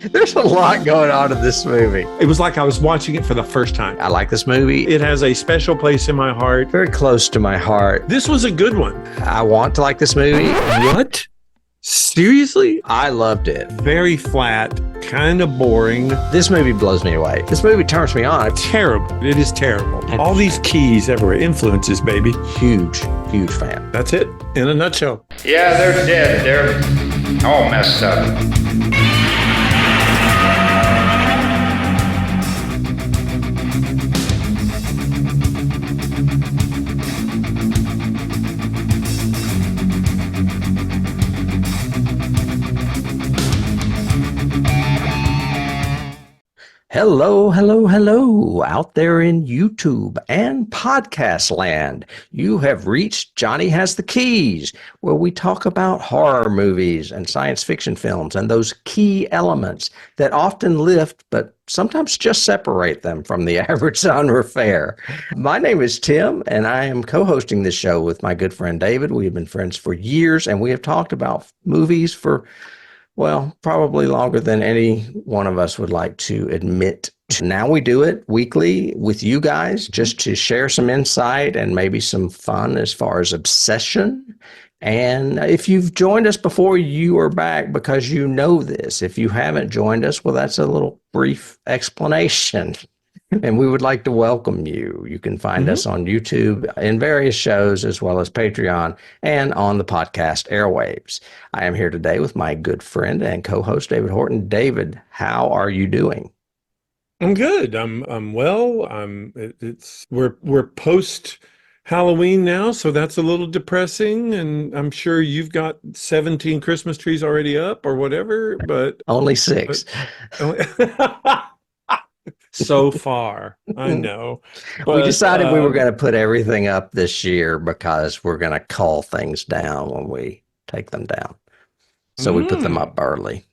There's a lot going on in this movie. It was like I was watching it for the first time. I like this movie. It has a special place in my heart. Very close to my heart. This was a good one. I want to like this movie. What? Seriously? I loved it. Very flat, kind of boring. This movie blows me away. This movie turns me on. Terrible. It is terrible. All these keys everywhere. Influences, baby. Huge fan. That's it in a nutshell. Yeah, they're dead. They're all messed up. Hello out there in YouTube and podcast land. You have reached Johnny Has the Keys, where we talk about horror movies and science fiction films and those key elements that often lift, but sometimes just separate them from the average genre fare. My name is Tim, and I am co-hosting this show with my good friend David. We have been friends for years, and we have talked about movies for probably longer than any one of us would like to admit. Now we do it weekly with you guys just to share some insight and maybe some fun as far as obsession. And if you've joined us before, you are back because you know this. If you haven't joined us, well, that's a little brief explanation. And we would like to welcome you. You can find us on YouTube in various shows, as well as Patreon and on the podcast airwaves. I am here today with my good friend and co-host, David Horton. David, how are you doing? I'm good. I'm well. We're post Halloween now, so that's a little depressing. And I'm sure you've got 17 Christmas trees already up or whatever, but only 6. So far, I know. But, we decided we were going to put everything up this year because we're going to cull things down when we take them down. So we put them up early.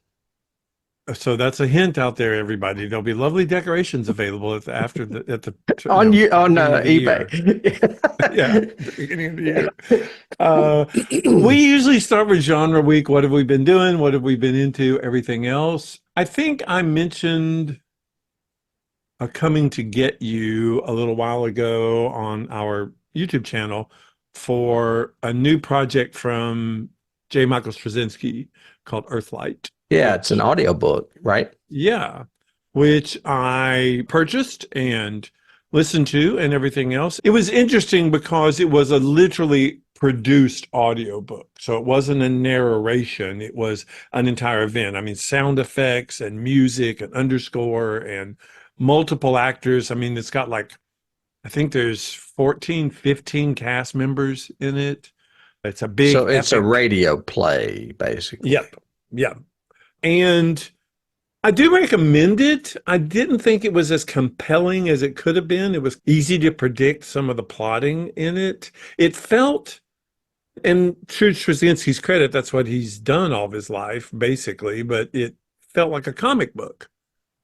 So that's a hint out there, everybody. There'll be lovely decorations available on eBay. Yeah, the beginning of the year. We usually start with genre week. What have we been doing? What have we been into? Everything else. I think I mentioned Coming to Get You a little while ago on our YouTube channel for a new project from J. Michael Straczynski called Earthlight. Yeah, it's an audiobook, right? Yeah, which I purchased and listened to and everything else. It was interesting because it was a literally produced audiobook. So it wasn't a narration, it was an entire event. I mean, sound effects and music and underscore and multiple actors. I mean, it's got I think there's 14, 15 cast members in it. It's a big... So it's a radio play, basically. Yep. And I do recommend it. I didn't think it was as compelling as it could have been. It was easy to predict some of the plotting in it. It felt, and to Straczynski's credit, that's what he's done all of his life, basically, but it felt like a comic book,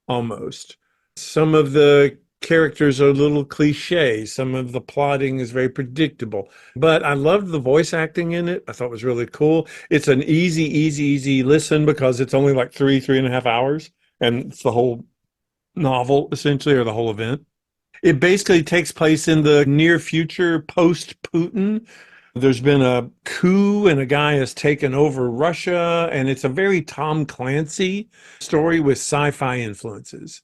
almost. Some of the characters are a little cliche. Some of the plotting is very predictable. But I loved the voice acting in it. I thought it was really cool. It's an easy listen because it's only like 3.5 hours. And it's the whole novel, essentially, or the whole event. It basically takes place in the near future, post-Putin. There's been a coup and a guy has taken over Russia. And it's a very Tom Clancy story with sci-fi influences.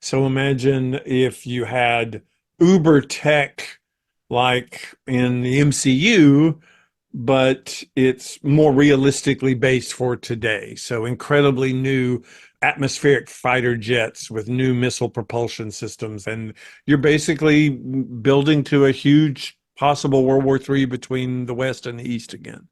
So imagine if you had uber tech like in the MCU, but it's more realistically based for today. So incredibly new atmospheric fighter jets with new missile propulsion systems. And you're basically building to a huge possible World War III between the West and the East again.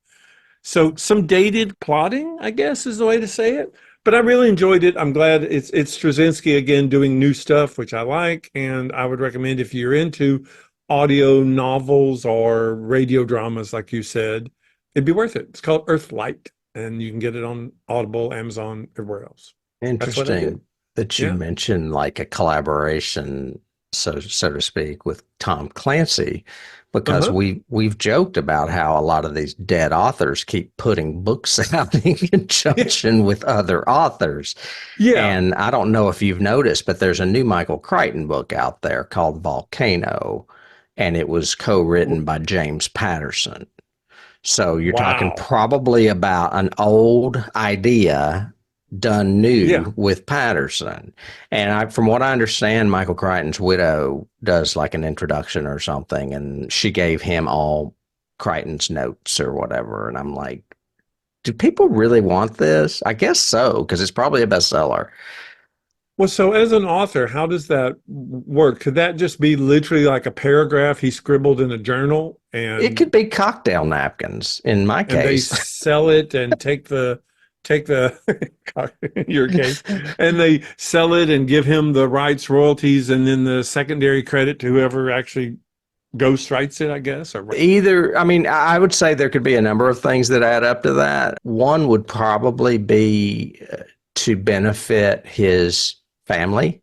So some dated plotting, I guess, is the way to say it. But I really enjoyed it. I'm glad it's Straczynski again doing new stuff, which I like. And I would recommend if you're into audio novels or radio dramas, like you said, it'd be worth it. It's called Earthlight, and you can get it on Audible, Amazon, everywhere else. Interesting that you mentioned like a collaboration so to speak, with Tom Clancy, because Uh-huh. we've joked about how a lot of these dead authors keep putting books out in conjunction with other authors. Yeah. And I don't know if you've noticed, but there's a new Michael Crichton book out there called Volcano, and it was co-written by James Patterson. So you're talking Wow. probably about an old idea done Yeah. new with Patterson. And from what I understand, Michael Crichton's widow does like an introduction or something, and she gave him all Crichton's notes or whatever. And I'm like, do people really want this? I guess so, because it's probably a bestseller. Well, so as an author, how does that work? Could that just be literally like a paragraph he scribbled in a journal It could be cocktail napkins in my and they case. sell it and take the your case, and they sell it and give him the rights, royalties, and then the secondary credit to whoever actually ghostwrites it, I guess, or Either, I mean, I would say there could be a number of things that add up to that. One would probably be to benefit his family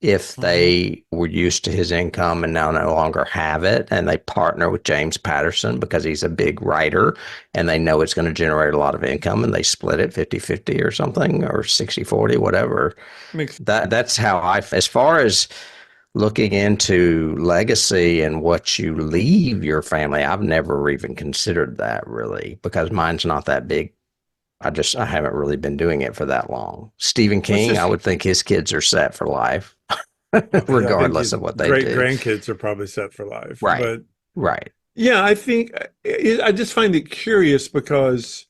if Mhm. they were used to his income and now no longer have it, and they partner with James Patterson because he's a big writer and they know it's going to generate a lot of income, and they split it 50-50 or something, or 60-40, whatever. Makes That's how as far as looking into legacy and what you leave your family, I've never even considered that really, because mine's not that big. I haven't really been doing it for that long. Stephen let's King, I just would think his kids are set for life, I think regardless his of what they great do. grandkids are probably set for life, Right. but Right. yeah, I think I just find it curious because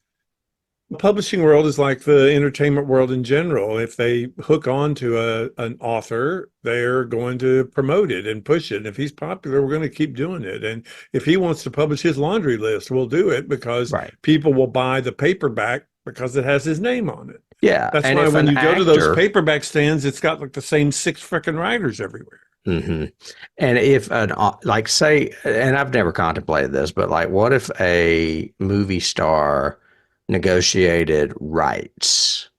the publishing world is like the entertainment world in general. If they hook on to an author, they're going to promote it and push it. And if he's popular, we're going to keep doing it. And if he wants to publish his laundry list, we'll do it because Right. people will buy the paperback because it has his name on it. Yeah. That's And why if when an you go to those actor, paperback stands, it's got like the same six freaking writers everywhere. mhm. And if like say, and I've never contemplated this, but like, what if a movie star negotiated rights,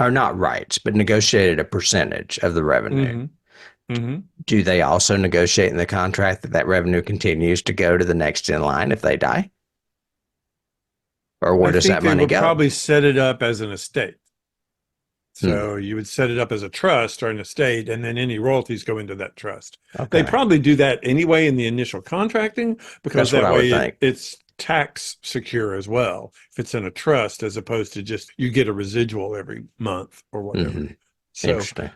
or not rights, but negotiated a percentage of the revenue? Hmm. Hmm. Do they also negotiate in the contract that that revenue continues to go to the next in line if they die? Or where I does think that they money would go? probably set it up as an estate. Hmm. So you would set it up as a trust or an estate, and then any royalties go into that trust. They Okay. probably do that anyway in the initial contracting because That's what that I would way think. it's tax secure as well. If it's in a trust, as opposed to just you get a residual every month or whatever. Hmm. So Interesting.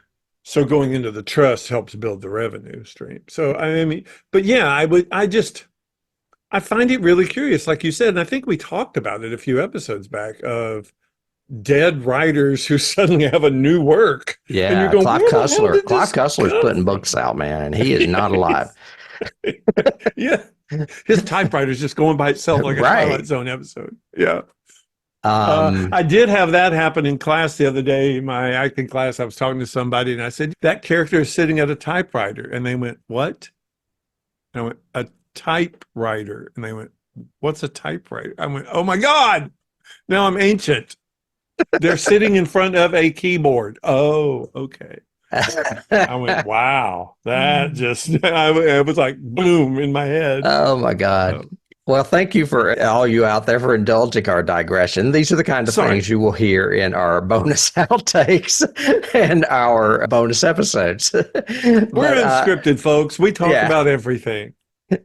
so going into the trust helps build the revenue stream. So I mean, but yeah, I find it really curious, like you said, and I think we talked about it a few episodes back of dead writers who suddenly have a new work, and you're Yeah. going, where the hell did Clive this Cussler's come putting from? books out, man, and he is not alive. He's- yeah, his typewriter's just going by itself like a Twilight Right. Zone episode. Yeah. Um, I did have that happen in class the other day. My acting class, I was talking to somebody and I said, that character is sitting at a typewriter. And they went, what? And I went, a typewriter. And they went, what's a typewriter? I went, oh my God, now I'm ancient. They're sitting in front of a keyboard. Oh, okay. I went, wow, that just, I was like, boom in my head. oh my God. Oh, Well, thank you for all you out there for indulging our digression. These are the kind of sorry. things you will hear in our bonus outtakes and our bonus episodes. We're But unscripted, folks. We talk yeah, about everything.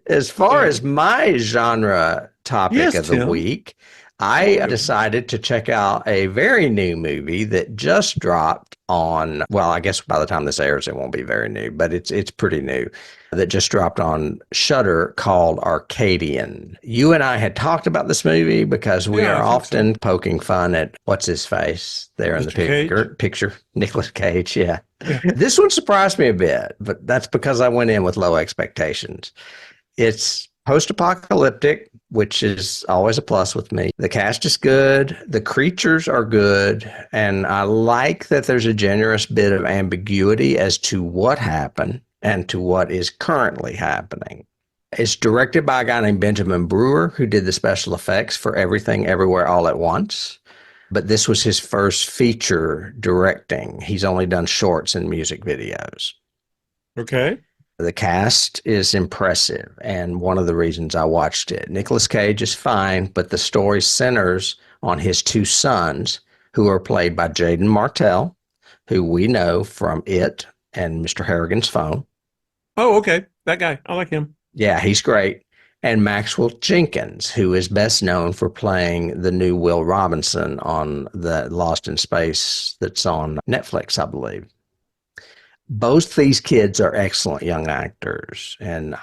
as far Yeah. as my genre topic Yes, of the Tim. week, Go I ahead. decided to check out a very new movie that just dropped on, well, I guess by the time this airs, it won't be very new, but it's pretty new, that just dropped on Shudder called Arcadian. You and I had talked about this movie because we Yeah, are I think so. often poking fun at what's his face there in the Mr. Cage. picture, Nicolas Cage. Yeah. Yeah. This one surprised me a bit, but that's because I went in with low expectations. It's post-apocalyptic, which is always a plus with me. The cast is good, the creatures are good, and I like that there's a generous bit of ambiguity as to what happened and to what is currently happening. It's directed by a guy named Benjamin Brewer, who did the special effects for Everything Everywhere All at Once. But this was his first feature directing. He's only done shorts and music videos. Okay. The cast is impressive, and one of the reasons I watched it. Nicolas Cage is fine, but the story centers on his two sons, who are played by Jaden Martell, who we know from It and Mr. Harrigan's Phone. Oh, okay. That guy. I like him. Yeah, he's great. And Maxwell Jenkins, who is best known for playing the new Will Robinson on the Lost in Space that's on Netflix, I believe. Both these kids are excellent young actors, and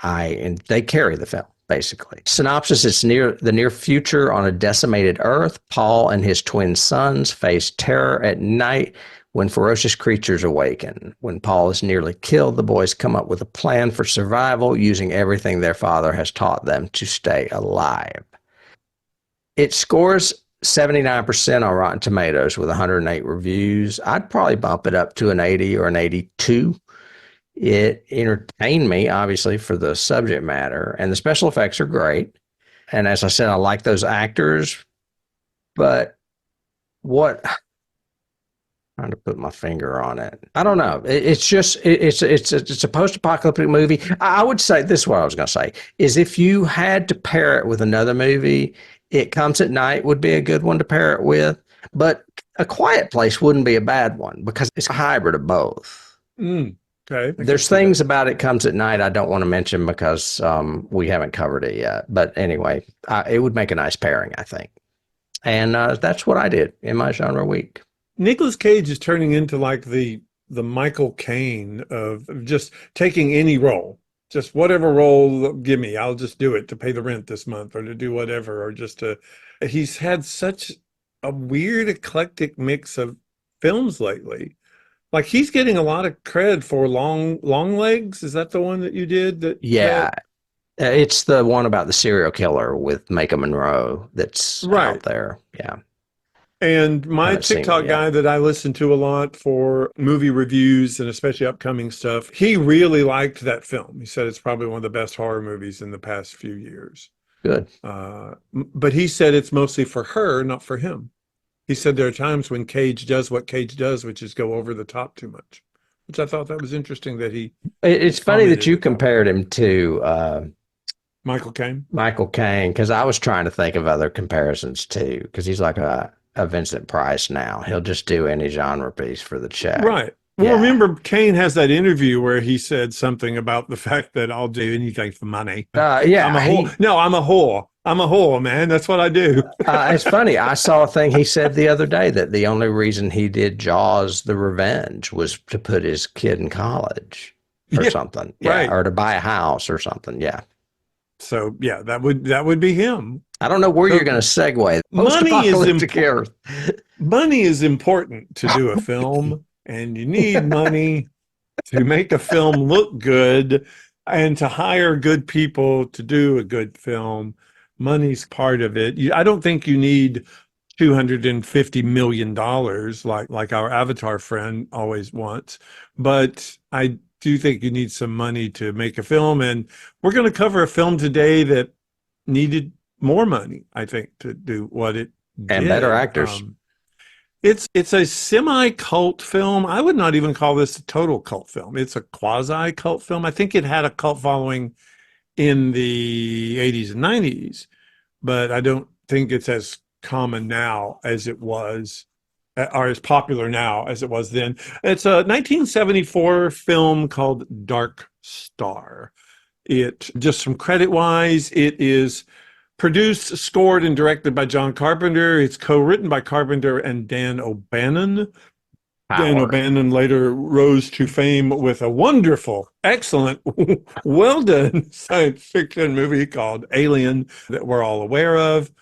they carry the film. Basically, synopsis: it's the near future on a decimated Earth. Paul and his twin sons face terror at night when ferocious creatures awaken. When Paul is nearly killed, the boys come up with a plan for survival using everything their father has taught them to stay alive. It scores 79% on Rotten Tomatoes with 108 reviews. I'd probably bump it up to an 80 or an 82. It entertained me, obviously, for the subject matter, and the special effects are great. And as I said, I like those actors, but trying to put my finger on it. I don't know. It's a post-apocalyptic movie. I would say this is what I was going to say is if you had to pair it with another movie, It Comes at Night would be a good one to pair it with, but A Quiet Place wouldn't be a bad one because it's a hybrid of both. Okay. There's things about It Comes at Night I don't want to mention because we haven't covered it yet. But anyway, it would make a nice pairing, I think. And that's what I did in my genre week. Nicolas Cage is turning into like the Michael Caine of just taking any role. Just whatever role give me, I'll just do it to pay the rent this month or to do whatever, or just to. He's had such a weird eclectic mix of films lately. Like he's getting a lot of cred for Long Legs. Is that the one that you did? Yeah, it's the one about the serial killer with Maika Monroe that's out there. Yeah. And my TikTok guy that I listen to a lot for movie reviews and especially upcoming stuff, he really liked that film. He said it's probably one of the best horror movies in the past few years. Good. But he said it's mostly for her, not for him. He said there are times when Cage does what Cage does, which is go over the top too much, which I thought that was interesting that he. It's funny that you compared him to Michael Caine. Michael Caine, because I was trying to think of other comparisons too, because he's like a Vincent Price now. He'll just do any genre piece for the check. Right. Well, remember, Caine has that interview where he said something about the fact that I'll do anything for money. Yeah. I'm a whore. No, I'm a whore. I'm a whore, man. That's what I do. It's funny. I saw a thing he said the other day that the only reason he did Jaws: The Revenge was to put his kid in college or something. Yeah. Right. Or to buy a house or something. Yeah. So, yeah, that would be him. I don't know where you're going to segue. Money is important to do a film, and you need money to make a film look good and to hire good people to do a good film. Money's part of it. I don't think you need $250 million like our Avatar friend always wants, but I do think you need some money to make a film. And we're going to cover a film today that needed more money, I think, to do what it did. And better actors. It's a semi-cult film. I would not even call this a total cult film. It's a quasi-cult film. I think it had a cult following in the 80s and 90s, but I don't think it's as common now as it was, or as popular now as it was then. It's a 1974 film called Dark Star. It, just some credit-wise, it is produced, scored, and directed by John Carpenter. It's co-written by Carpenter and Dan O'Bannon. Dan O'Bannon later rose to fame with a wonderful, excellent, well-done science fiction movie called Alien that we're all aware of.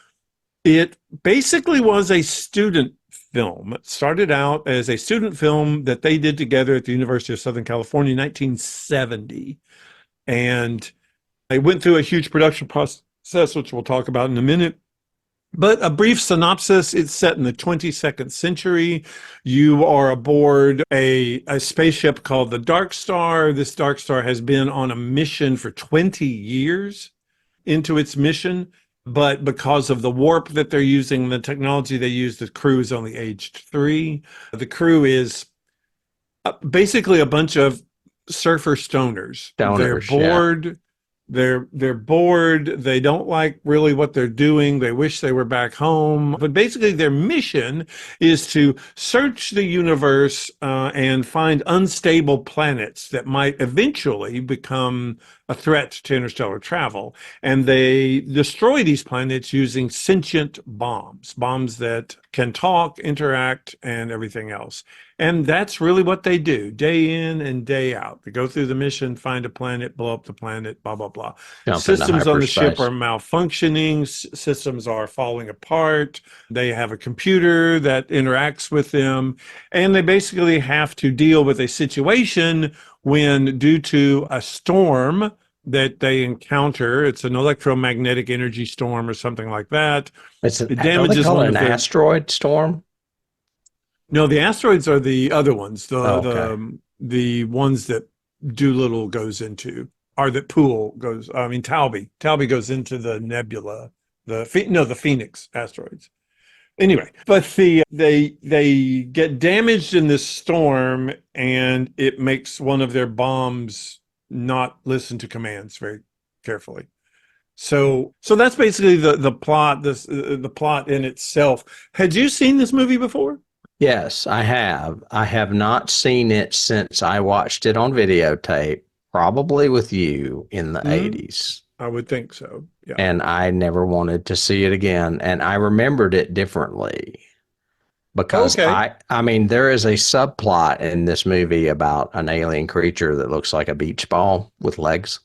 It basically was a student film. It started out as a student film that they did together at the University of Southern California in 1970. And they went through a huge production process, which we'll talk about in a minute. But a brief synopsis: it's set in the 22nd century. You are aboard a spaceship called the Dark Star. This Dark Star has been on a mission for 20 years into its mission. But because of the warp that they're using, the technology they use, the crew is only aged 3. The crew is basically a bunch of surfer stoners. They're Stoners, yeah. bored. They're bored. They don't like really what they're doing. They wish they were back home. But basically, their mission is to search the universe and find unstable planets that might eventually become a threat to interstellar travel. And they destroy these planets using sentient bombs, bombs that can talk, interact, and everything else. And that's really what they do day in and day out. They go through the mission, find a planet, blow up the planet, blah, blah, blah. Jump into Systems on the ship hyperspace. are malfunctioning. Systems are falling apart. They have a computer that interacts with them. And they basically have to deal with a situation when, due to a storm that they encounter, it's an electromagnetic energy storm or something like that. It's It damages call one it of an their... asteroid storm. No, the asteroids are the other ones. Okay. The ones that Doolittle goes into, or that Poole goes. I mean, Talby goes into the nebula. The Phoenix asteroids. Anyway, but they get damaged in this storm, and it makes one of their bombs not listen to commands very carefully. So that's basically the plot. The plot in itself. Had you seen this movie before? Yes, I have. I have not seen it since I watched it on videotape, probably with you in the Mhm. 80s. I would think so. Yeah. And I never wanted to see it again. And I remembered it differently because Okay. I mean, there is a subplot in this movie about an alien creature that looks like a beach ball with legs,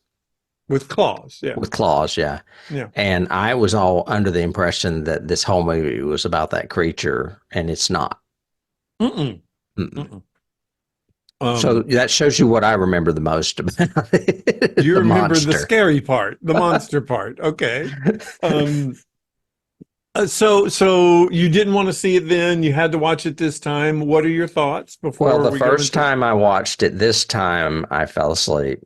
With claws. Yeah. with claws. Yeah. Yeah. And I was all under the impression that this whole movie was about that creature, and it's not. Mm-mm. Mm-mm. Mm-mm. So that shows you what I remember the most about it. You The remember the monster. scary part, the monster part. Okay. Um, so you didn't want to see it then. You had to watch it this time. What are your thoughts before Well, the we go first into... time I watched it, this time I fell asleep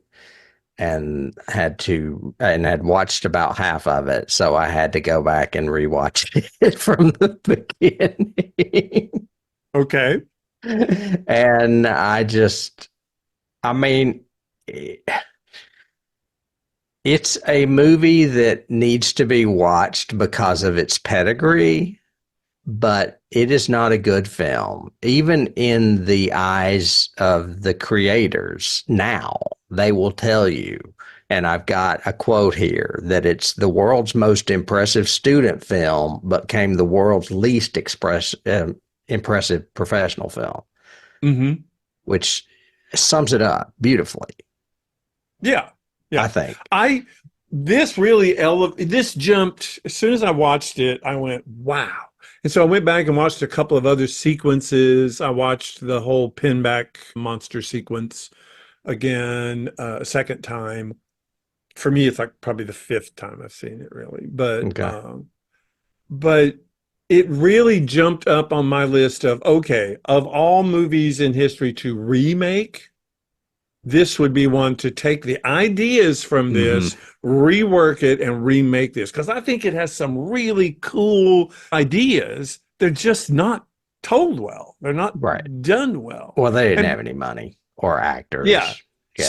and had watched about half of it. So I had to go back and rewatch it from the beginning. Okay. And I mean, it's a movie that needs to be watched because of its pedigree, but it is not a good film. Even in the eyes of the creators now, they will tell you, and I've got a quote here, that it's the world's most impressive student film, but became the world's least impressive professional film, Mm-hmm. which sums it up beautifully, Yeah. Yeah. I think. This jumped, as soon as I watched it, I went, wow. And so I went back and watched a couple of other sequences. I watched the whole pinback monster sequence again, a second time. For me, it's like probably the fifth time I've seen it, really. Okay. But it really jumped up on my list of, okay, of all movies in history to remake, this would be one to take the ideas from this, rework it, and remake this. Because I think it has some really cool ideas. They're just not told well. They're not Right. done well. Well, they didn't And- have any money or actors. Yeah. Yeah.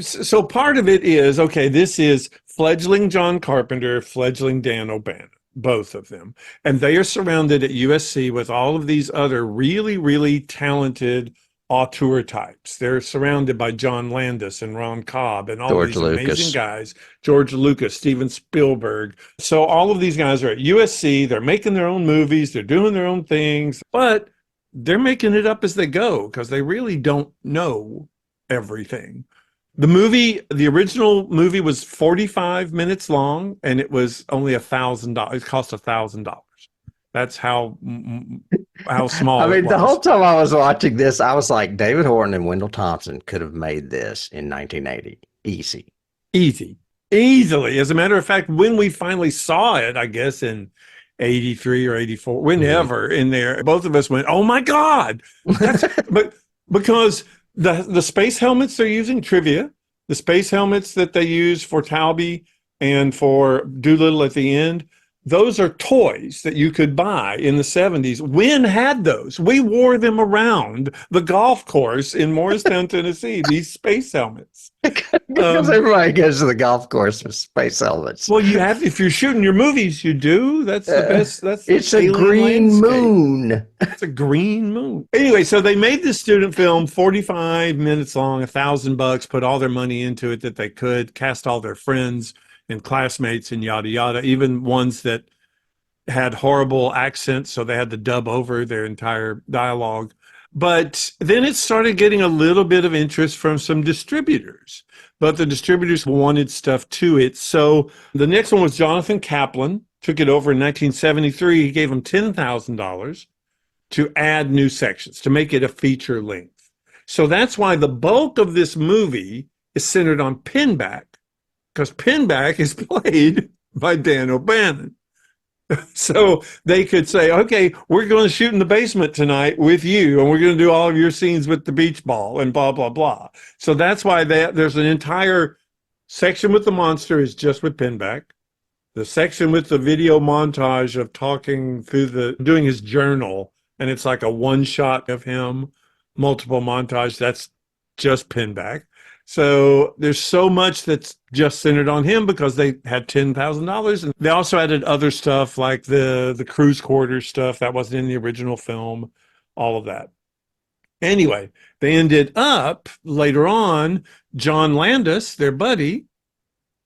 So part of it is, okay, this is fledgling John Carpenter, fledgling Dan O'Bannon, both of them. And they are surrounded at USC with all of these other really, really talented auteur types. They're surrounded by John Landis and Ron Cobb and all George these Lucas. amazing guys, George Lucas, Steven Spielberg. So all of these guys are at USC. They're making their own movies. They're doing their own things, but they're making it up as they go because they really don't know everything. The original movie was 45 minutes long, and it was only $1,000. It cost $1,000. That's how small I mean, it was. the whole time I was watching this, I was like, David Horton and Wendell Thompson could have made this in 1980. Easily. As a matter of fact, when we finally saw it, I guess in 83 or 84, whenever in there, both of us went, oh my God. But because the space helmets they're using, trivia, the space helmets that they use for Talby and for Doolittle at the end, those are toys that you could buy in the 70s. Wynn had those. We wore them around the golf course in Morristown, Tennessee, these space helmets. Because everybody goes to the golf course with space helmets. Well, you have, if you're shooting your movies, you do. That's the best. That's the it's a alien green landscape. moon. It's a green moon. Anyway, so they made this student film, 45 minutes long, $1,000, put all their money into it that they could, cast all their friends and classmates and yada yada, even ones that had horrible accents, so they had to dub over their entire dialogue. But then it started getting a little bit of interest from some distributors, but the distributors wanted stuff to it. So the next one was Jonathan Kaplan, took it over in 1973. He gave him $10,000 to add new sections, to make it a feature length. So that's why the bulk of this movie is centered on Pinback, because Pinback is played by Dan O'Bannon. So they could say, okay, we're going to shoot in the basement tonight with you, and we're going to do all of your scenes with the beach ball and blah, blah, blah. So that's why there's an entire section with the monster is just with Pinback. The section with the video montage of talking through doing his journal, and it's like a one shot of him, multiple montage, that's just Pinback. So there's so much that's just centered on him because they had $10,000. And they also added other stuff like the cruise quarters stuff that wasn't in the original film, all of that. Anyway, they ended up later on, John Landis, their buddy,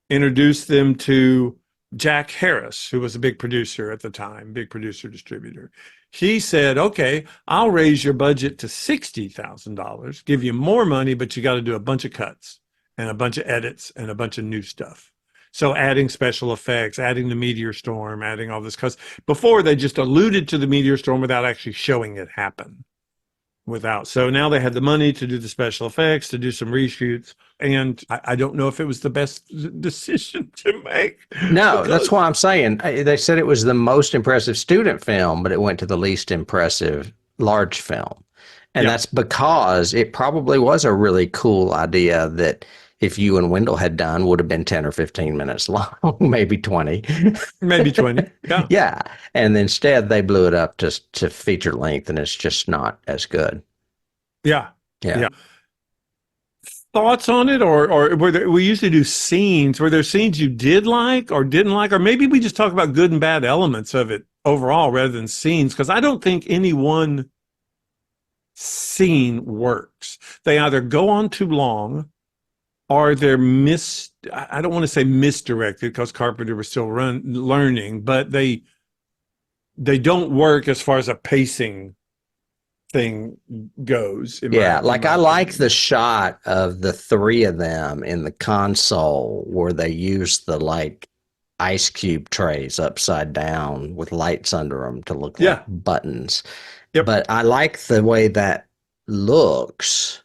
introduced them to Jack Harris, who was a big producer at the time, big producer distributor. He said, okay, I'll raise your budget to $60,000, give you more money, but you got to do a bunch of cuts and a bunch of edits and a bunch of new stuff. So adding special effects, adding the meteor storm, adding all this, because before they just alluded to the meteor storm without actually showing it happen. So now they had the money to do the special effects, to do some reshoots. And I don't know if it was the best decision to make. No, that's why I'm saying they said it was the most impressive student film, but it went to the least impressive large film. And that's because it probably was a really cool idea that if you and Wendell had done would have been 10 or 15 minutes long, maybe 20. Maybe 20. Yeah. Yeah. And instead they blew it up to feature length, and it's just not as good. Yeah. Yeah. Thoughts on it, or we usually do scenes. Were there scenes you did like or didn't like, or maybe we just talk about good and bad elements of it overall rather than scenes? Because I don't think any one scene works. They either go on too long, or they're I don't want to say misdirected because Carpenter was still learning, but they don't work as far as a pacing thing goes. Yeah, like I like the shot of the three of them in the console where they use the like ice cube trays upside down with lights under them to look like buttons. Yep. But I like the way that looks.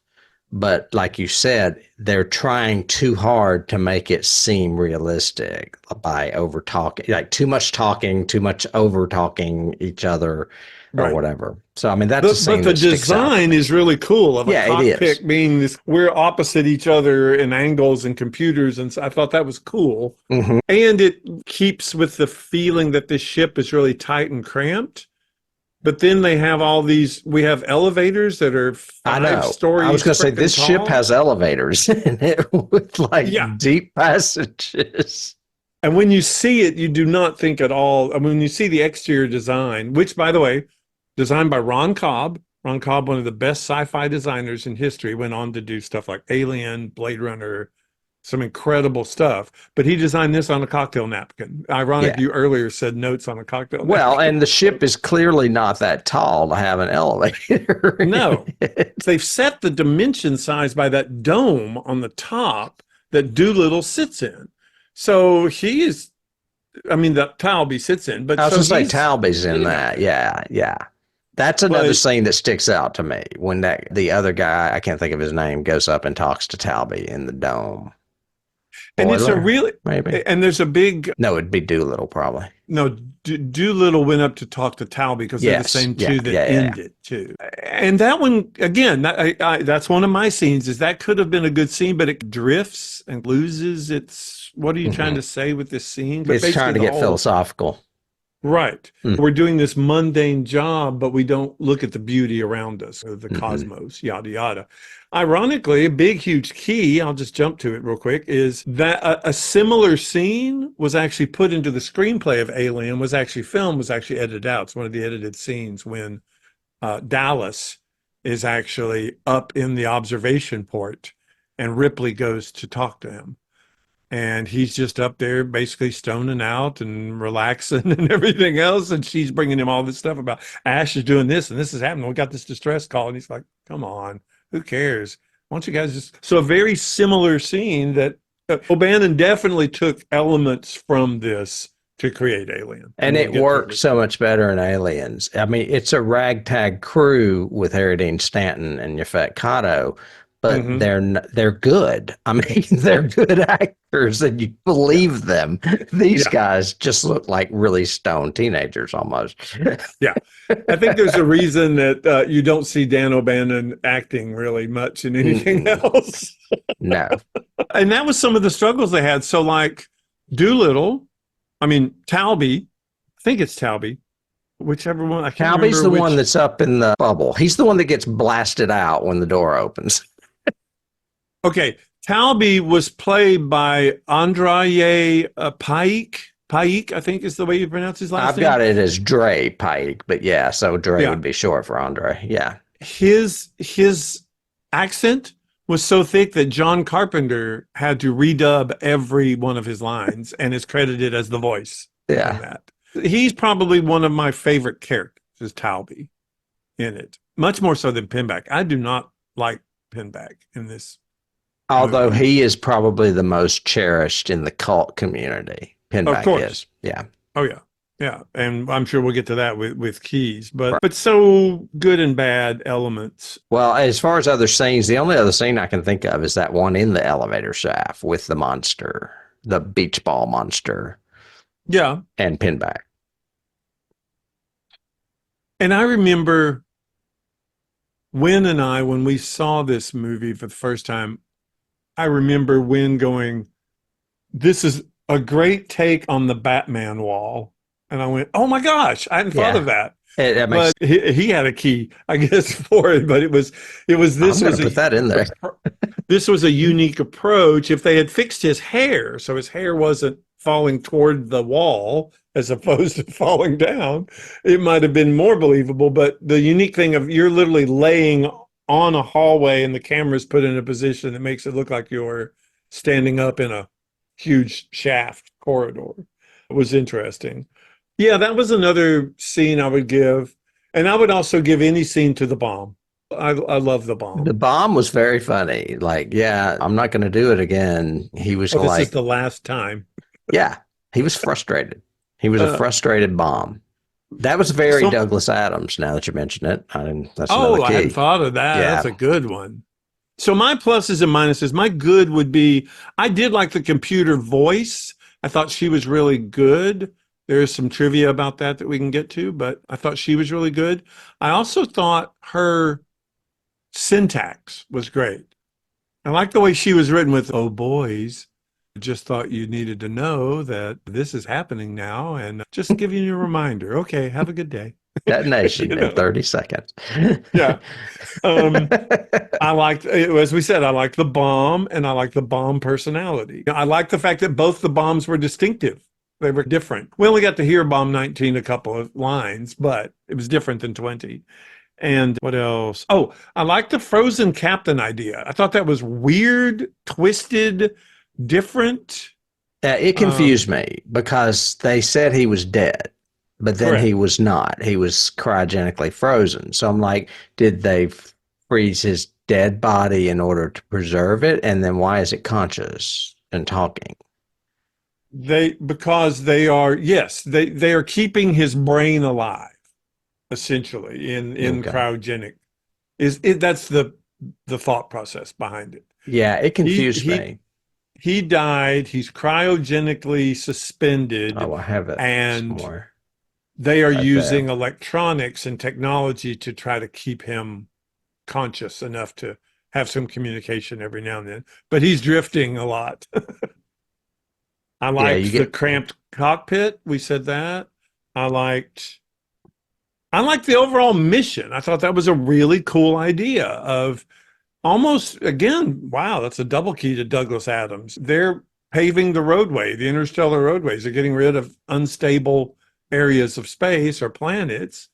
But like you said, they're trying too hard to make it seem realistic by over talking, like too much over talking each other or whatever. So, I mean, that's the scene but the that design is really cool of a cockpit being this, we're opposite each other in angles and computers. And so I thought that was cool. Mm-hmm. And it keeps with the feeling that this ship is really tight and cramped. But then they have we have elevators that are 5 stories. I was going to say, this ship has elevators in it with like deep passages. And when you see it, you do not think at all. I mean, when you see the exterior design, which, by the way, designed by Ron Cobb. Ron Cobb, one of the best sci-fi designers in history, went on to do stuff like Alien, Blade Runner, some incredible stuff. But he designed this on a cocktail napkin. Ironic, you earlier said notes on a cocktail napkin. Well, and the ship is clearly not that tall to have an elevator. No. They've set the dimension size by that dome on the top that Doolittle sits in. So he is, I mean, that Talby sits in. But I was going to say Talby's in that. Yeah. That's another scene that sticks out to me when the other guy, I can't think of his name, goes up and talks to Talby in the dome. And it's a really, maybe. And there's a big. No, it'd be Doolittle probably. No, Doolittle went up to talk to Talby because they're the same two that ended too. And that one, again, that's one of my scenes, is that could have been a good scene, but it drifts and loses its, what are you trying to say with this scene? But it's trying to get philosophical. Right. Mm. We're doing this mundane job, but we don't look at the beauty around us, or the Mm-mm. cosmos, yada, yada. Ironically, a big, huge key, I'll just jump to it real quick, is that a similar scene was actually put into the screenplay of Alien, was actually filmed, was actually edited out. It's one of the edited scenes when Dallas is actually up in the observation port and Ripley goes to talk to him. And he's just up there basically stoning out and relaxing and everything else. And she's bringing him all this stuff about Ash is doing this and this is happening. We got this distress call. And he's like, come on, who cares? Why don't you guys just. So a very similar scene that O'Bannon definitely took elements from this to create Alien. And we'll it get to works so much better in Aliens. I mean, it's a ragtag crew with Harry Dean Stanton and Yaphet Kotto, but Mhm. they're good. I mean, they're good actors, and you believe them. These Yeah. guys just look like really stoned teenagers almost. Yeah. I think there's a reason that you don't see Dan O'Bannon acting really much in anything Mm-mm. else. No. And that was some of the struggles they had. So like Doolittle, I mean, Talby, I think it's Talby, whichever one. I can't Talby's remember the which. one that's up in the bubble. He's the one that gets blasted out when the door opens. Okay. Talby was played by Andrei Pike. Pike, I think is the way you pronounce his last I've name. got it as Dre Pike, but yeah, so Dre Yeah. would be short for Andre. Yeah. His accent was so thick that John Carpenter had to redub every one of his lines and is credited as the voice in Yeah. that. He's probably one of my favorite characters, is Talby in it. Much more so than Pinback. I do not like Pinback in this Although movie. he is probably the most cherished in the cult community. Of Pinback course. is. Yeah. Oh yeah. Yeah. And I'm sure we'll get to that with Keys. But so good and bad elements. Well, as far as other scenes, the only other scene I can think of is that one in the elevator shaft with the monster, the beach ball monster, Yeah. and Pinback. And I remember Wynn and I, when we saw this movie for the first time, I remember Wynn going, this is a great take on the Batman wall. And I went, oh my gosh, I hadn't thought Yeah. of that. It But makes, he had a key, I guess, for it. But this I'm was going to put that in there. this was a unique approach. If they had fixed his hair, so his hair wasn't falling toward the wall as opposed to falling down, it might have been more believable. But the unique thing of you're literally laying on a hallway and the camera's put in a position that makes it look like you're standing up in a huge shaft corridor was interesting. Yeah, that was another scene I would give. And I would also give any scene to the bomb. I love the bomb. The bomb was very funny. Like, yeah, I'm not going to do it again. He was Oh, this like, is the last time. yeah, he was frustrated. He was a frustrated bomb. That was very So, Douglas Adams. Now that you mention it, that's oh, another I hadn't key. thought of that. Yeah. That's a good one. So my pluses and minuses, my good would be, I did like the computer voice. I thought she was really good. There's some trivia about that we can get to, but I thought she was really good. I also thought her syntax was great. I like the way she was written with, oh, boys. Just thought you needed to know that this is happening now and just giving you a reminder. Okay, have a good day. Detonation You know? in 30 seconds. Yeah. I liked, as we said, I liked the bomb and I liked the bomb personality. I liked the fact that both the bombs were distinctive. They were different. We only got to hear Bomb 19 a couple of lines, but it was different than 20. And what else? Oh, I liked the frozen captain idea. I thought that was weird, twisted, different. It confused me because they said he was dead, but then Correct. he was not. He was cryogenically frozen. So I'm like, did they freeze his dead body in order to preserve it? And then why is it conscious and talking? Because they are, yes, they are keeping his brain alive, essentially, in Okay. cryogenic. That's the thought process behind it. Yeah, it confused me. He died. He's cryogenically suspended. Oh, I have it and somewhere. they are Right using there. electronics and technology to try to keep him conscious enough to have some communication every now and then. But he's drifting a lot. I liked you the get cramped cockpit. We said that. I liked the overall mission. I thought that was a really cool idea of almost, again, wow, that's a double key to Douglas Adams. They're paving the roadway, the interstellar roadways. They're getting rid of unstable areas of space or planets.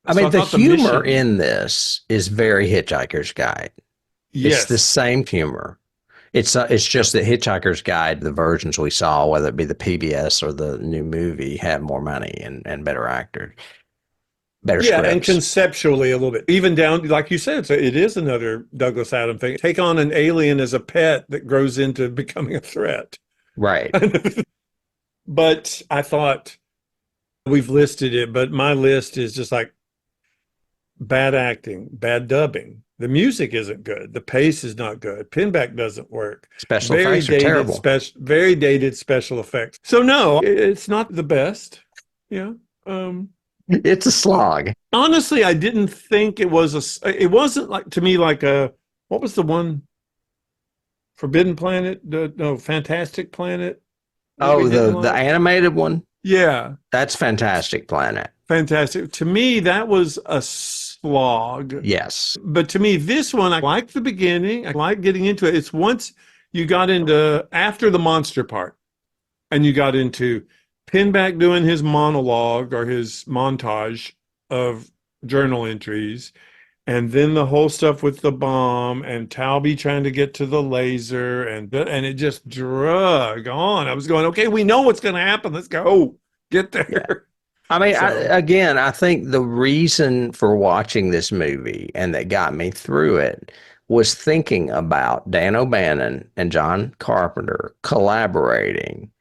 I So mean, the thought the humor mission, in this is very Hitchhiker's Guide. It's the yes. same humor. It's just that Hitchhiker's Guide, the versions we saw, whether it be the PBS or the new movie, had more money and better actors, better Yeah, and scripts. conceptually a little bit, even down, like you said, so it is another Douglas Adams thing. Take on an alien as a pet that grows into becoming a threat. Right. But I thought we've listed it, but my list is just like bad acting, bad dubbing. The music isn't good. The pace is not good. Pinback doesn't work. Special effects are terrible. Very dated special effects. So no, it's not the best. Yeah. It's a slog. Honestly, I didn't think it wasn't like, to me, like what was the one? Forbidden Planet? No, Fantastic Planet. Oh, the animated one? Yeah. That's Fantastic Planet. Fantastic. To me, that was a slog. Yes. But to me, this one, I like the beginning. I like getting into it. It's once you got into, after the monster part, and you got into Pinback doing his monologue or his montage of journal entries, and then the whole stuff with the bomb and Talby trying to get to the laser, and it just drug on. I was going, okay, we know what's going to happen. Let's go get there. Yeah. I mean, I think the reason for watching this movie and that got me through it was thinking about Dan O'Bannon and John Carpenter collaborating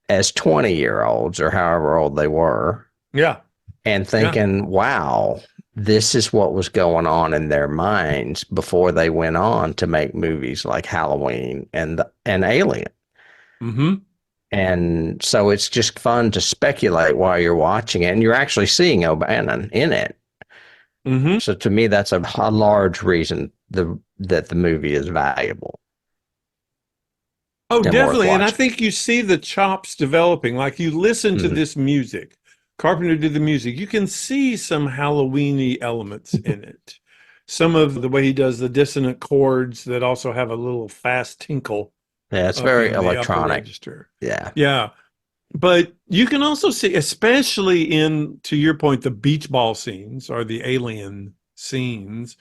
as 20-year-olds or however old they were. Yeah. And thinking, wow, this is what was going on in their minds before they went on to make movies like Halloween and Alien. Mm-hmm. And so it's just fun to speculate while you're watching it, and you're actually seeing O'Bannon in it. Mm-hmm. So to me, that's a large reason that the movie is valuable. Oh, and definitely. And I watching. think you see the chops developing. Like you listen to this music. Carpenter did the music. You can see some Halloween-y elements in it. Some of the way he does the dissonant chords that also have a little fast tinkle. Yeah, it's very in the upper electronic. register. Yeah. Yeah. But you can also see, especially in, to your point, the beach ball scenes or the alien scenes,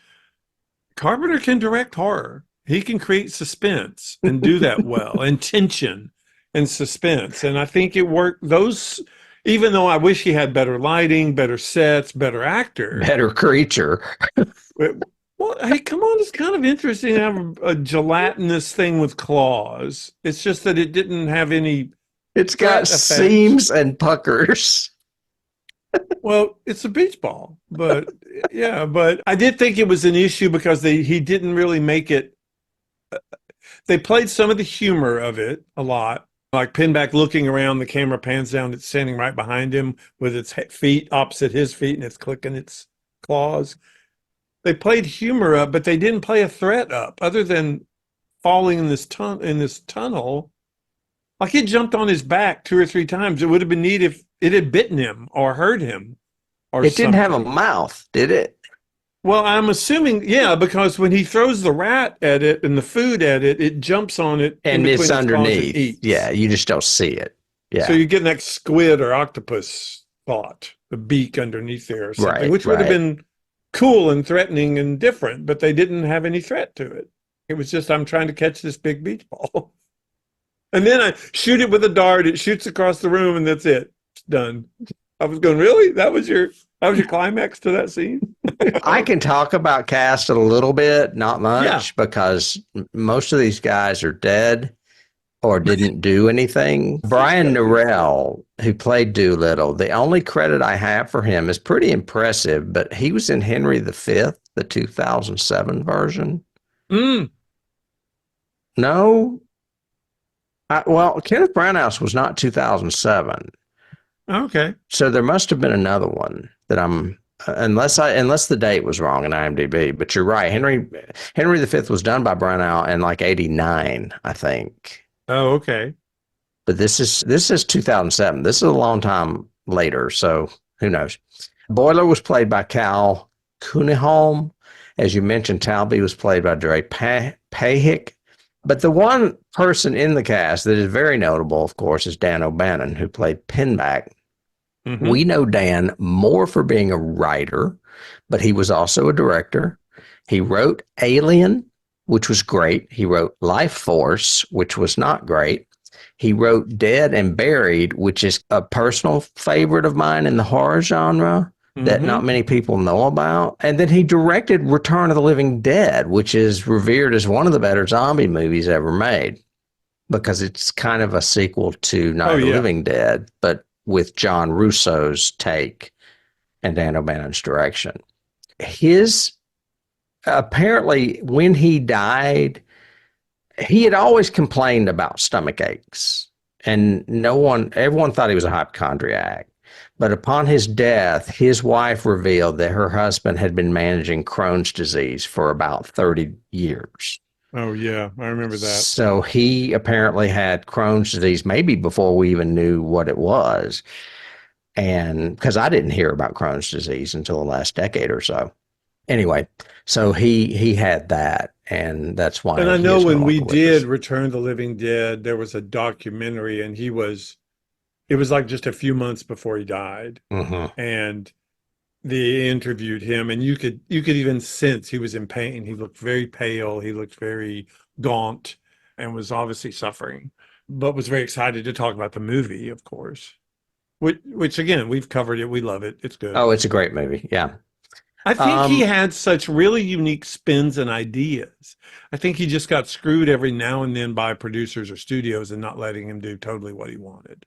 Carpenter can direct horror. He can create suspense and do that well, and tension and suspense. And I think it worked. Those, even though I wish he had better lighting, better sets, better actor. Better creature. Well, hey, come on. It's kind of interesting to have a gelatinous thing with claws. It's just that it didn't have any. It's got seams and puckers. Well, it's a beach ball, but yeah, but I did think it was an issue because he didn't really make it. They played some of the humor of it a lot, like Pinback looking around, the camera pans down, it's standing right behind him with its feet opposite his feet, and it's clicking its claws. They played humor up, but they didn't play a threat up, other than falling in this tunnel. Like it jumped on his back 2 or 3 times. It would have been neat if it had bitten him or hurt him. Or it didn't have a mouth, did it? Well, I'm assuming, yeah, because when he throws the rat at it and the food at it, it jumps on it. And it's underneath. Yeah, you just don't see it. Yeah. So you're getting that squid or octopus thought, the beak underneath there or something, Right, which would have been cool and threatening and different, but they didn't have any threat to it. It was just, I'm trying to catch this big beach ball. And then I shoot it with a dart. It shoots across the room, and that's it. It's done. I was going, really? That was your climax to that scene? I can talk about cast a little bit, not much, because most of these guys are dead or didn't do anything. Brian Norell, who played Doolittle, the only credit I have for him is pretty impressive, but he was in Henry V, the 2007 version. No? Well, Kenneth Branagh was not 2007. Okay. So there must have been another one that I'm, unless the date was wrong in IMDb. But you're right. Henry V was done by Branagh in like 89, I think. Oh, okay. But this is 2007. This is a long time later. So who knows? Boiler was played by Cal Cunningham. As you mentioned, Talby was played by Dre Pahick. But the one person in the cast that is very notable, of course, is Dan O'Bannon, who played Pinback. Mm-hmm. We know Dan more for being a writer, but he was also a director. He wrote Alien, which was great. He wrote Life Force, which was not great. He wrote Dead and Buried, which is a personal favorite of mine in the horror genre that not many people know about. And then he directed Return of the Living Dead, which is revered as one of the better zombie movies ever made because it's kind of a sequel to Night of the Living Dead, but with John Russo's take and Dan O'Bannon's direction. His, apparently, when he died, he had always complained about stomach aches, and everyone thought he was a hypochondriac. But upon his death, his wife revealed that her husband had been managing Crohn's disease for about 30 years. Oh, yeah. I remember that. So he apparently had Crohn's disease maybe before we even knew what it was. And because I didn't hear about Crohn's disease until the last decade or so. Anyway, so he had that, and that's why. And I know when we did Return the Living Dead, there was a documentary, and it was like just a few months before he died. Mm-hmm. And they interviewed him, and you could even sense he was in pain. He looked very pale. He looked very gaunt and was obviously suffering, but was very excited to talk about the movie, of course, which again, we've covered it. We love it. It's good. Oh, it's a great movie. Yeah. I think he had such really unique spins and ideas. I think he just got screwed every now and then by producers or studios and not letting him do totally what he wanted.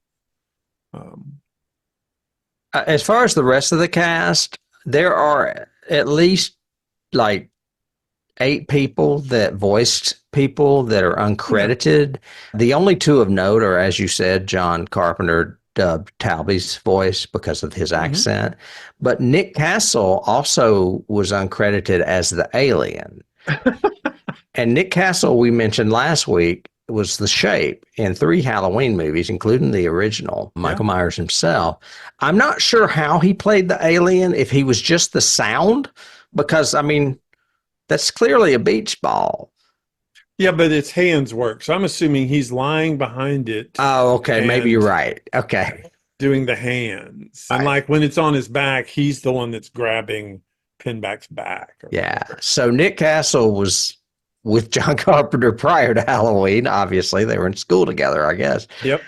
As far as the rest of the cast, there are at least like 8 people that voiced people that are uncredited. Yeah. The only 2 of note are, as you said, John Carpenter dubbed Talby's voice because of his accent. But Nick Castle also was uncredited as the alien. And Nick Castle, we mentioned last week, was the Shape in 3 Halloween movies, including the original, Michael Myers himself. I'm not sure how he played the alien, if he was just the sound, because, I mean, that's clearly a beach ball. Yeah, but it's hands work. So I'm assuming he's lying behind it. Oh, okay. Maybe you're right. Okay. Doing the hands. And like when it's on his back, he's the one that's grabbing Pinback's back. Yeah. So Nick Castle was with John Carpenter prior to Halloween. Obviously, they were in school together, I guess. Yep.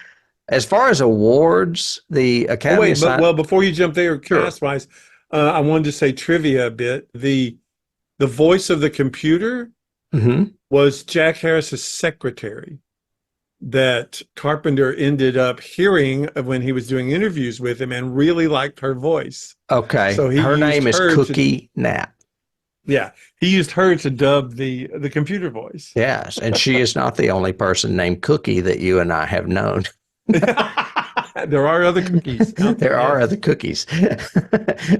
As far as awards, the Academy... well, before you jump there, cast-wise, I wanted to say trivia a bit. The voice of the computer was Jack Harris's secretary that Carpenter ended up hearing when he was doing interviews with him and really liked her voice. Okay. So her name is Cookie Knapp. Yeah. He used her to dub the computer voice. Yes. And she is not the only person named Cookie that you and I have known. There are other cookies. There are other cookies.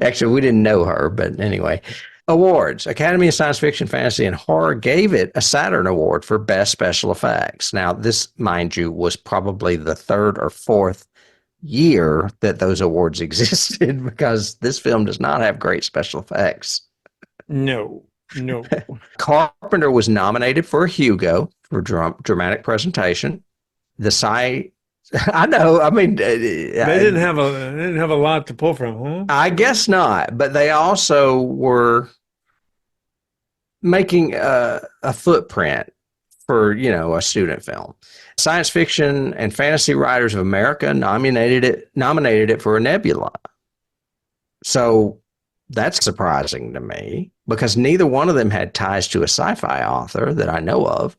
Actually, we didn't know her, but anyway. Awards. Academy of Science Fiction, Fantasy, and Horror gave it a Saturn Award for Best Special Effects. Now, this, mind you, was probably the 3rd or 4th year that those awards existed because this film does not have great special effects. No. Carpenter was nominated for a Hugo for dramatic presentation. I know. I mean, they didn't have a lot to pull from, huh? I guess not. But they also were making a footprint for, a student film. Science Fiction and Fantasy Writers of America nominated it for a Nebula. So that's surprising to me because neither one of them had ties to a sci-fi author that I know of.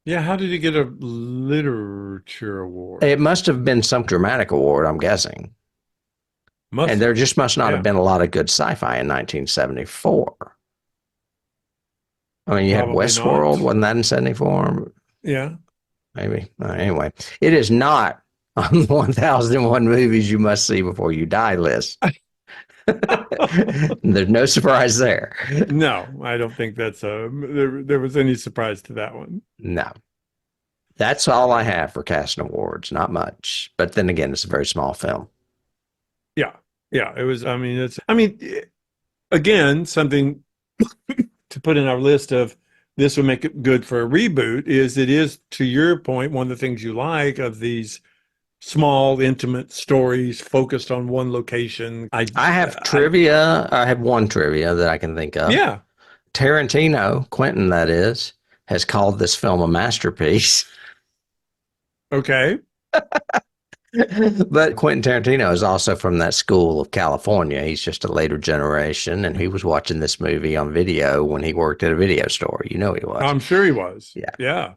Yeah, how did he get a literature award? It must have been some dramatic award, I'm guessing. And there just must not have been a lot of good sci-fi in 1974. I mean, you had Westworld, wasn't that in 74? Yeah. Maybe. Anyway, it is not on the 1001 movies you must see before you die list. There's no surprise there. No, I don't think there was any surprise to that one. No. That's all I have for casting awards. Not much. But then again, it's a very small film. Yeah. Yeah. It was, I mean, again, something to put in our list of this would make it good for a reboot is it is, to your point, one of the things you like of these small, intimate stories focused on one location. I have trivia. I have one trivia that I can think of. Yeah. Tarantino, Quentin, that is, has called this film a masterpiece. Okay. But Quentin Tarantino is also from that school of California. He's just a later generation, and he was watching this movie on video when he worked at a video store. You know he was. I'm sure he was. Yeah. Yeah.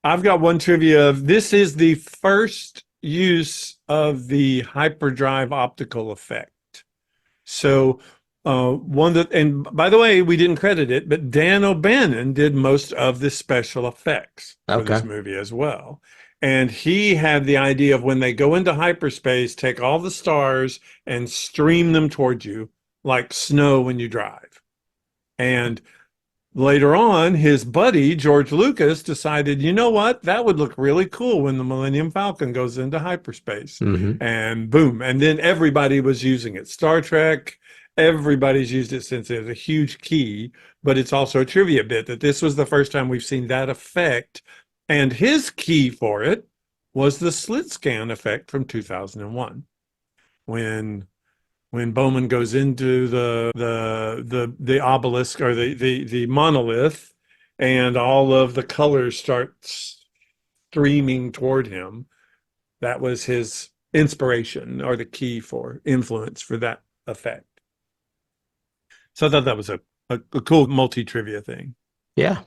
I've got one trivia of this is the first use of the hyperdrive optical effect. So one that, and by the way, we didn't credit it, but Dan O'Bannon did most of the special effects for this movie as well. And he had the idea of when they go into hyperspace, take all the stars and stream them towards you like snow when you drive. And later on, his buddy, George Lucas, decided, you know what? That would look really cool when the Millennium Falcon goes into hyperspace. And boom. And then everybody was using it. Star Trek, everybody's used it since. It was a huge key, but it's also a trivia bit that this was the first time we've seen that effect. And his key for it was the slit scan effect from 2001. When Bowman goes into the obelisk or the monolith, and all of the colors start streaming toward him, that was his inspiration or the key for influence for that effect. So I thought that was a cool multi-trivia thing. Yeah.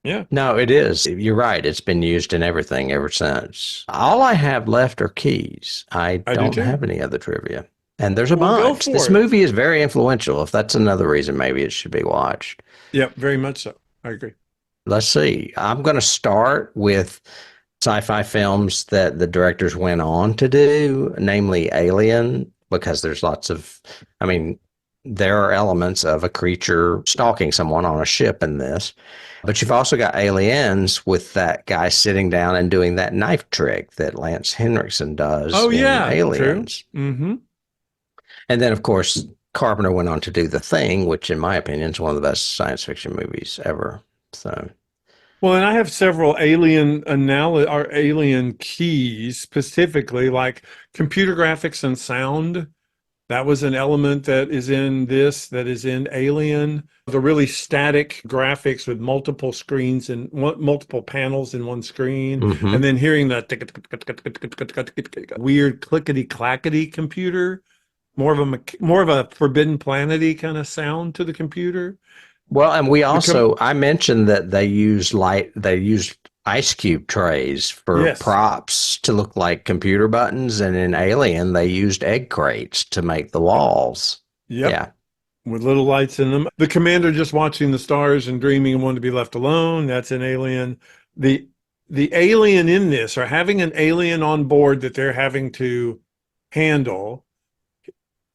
Yeah. No, it is. You're right. It's been used in everything ever since. All I have left are keys. I don't have any other trivia. And there's a bunch. This movie is very influential. If that's another reason, maybe it should be watched. Yeah, very much so. I agree. Let's see. I'm going to start with sci-fi films that the directors went on to do, namely Alien, because there's lots of, I mean, there are elements of a creature stalking someone on a ship in this. But you've also got Aliens with that guy sitting down and doing that knife trick that Lance Henriksen does in Aliens. True. And then, of course, Carpenter went on to do The Thing, which, in my opinion, is one of the best science fiction movies ever. So, well, and I have several alien alien keys, specifically like computer graphics and sound. That was an element that is in this, that is in Alien. The really static graphics with multiple screens and multiple panels in one screen. And then hearing that weird clickety-clackety computer, more of a Forbidden Planet-y kind of sound to the computer. Well, and we also, I mentioned that they used ice cube trays for props to look like computer buttons, and in Alien they used egg crates to make the walls. Yeah, with little lights in them. The commander just watching the stars and dreaming and wanting to be left alone. That's an Alien. The alien in this, or having an alien on board that they're having to handle.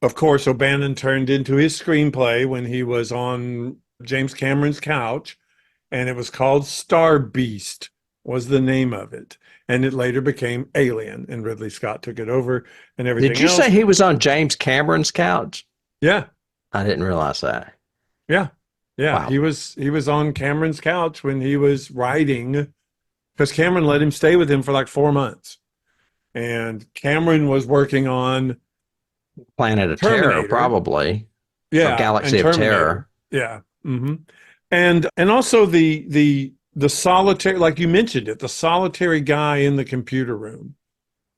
Of course, O'Bannon turned into his screenplay when he was on James Cameron's couch, and it was called Star Beast was the name of it. And it later became Alien, and Ridley Scott took it over and everything else. Did you say he was on James Cameron's couch? Yeah. I didn't realize that. Yeah. Yeah. Wow. He was on Cameron's couch when he was writing, because Cameron let him stay with him for like 4 months. And Cameron was working on Planet of Terror, probably. Yeah. Or Galaxy of Terror. Yeah. And also the solitary, like you mentioned it, the solitary guy in the computer room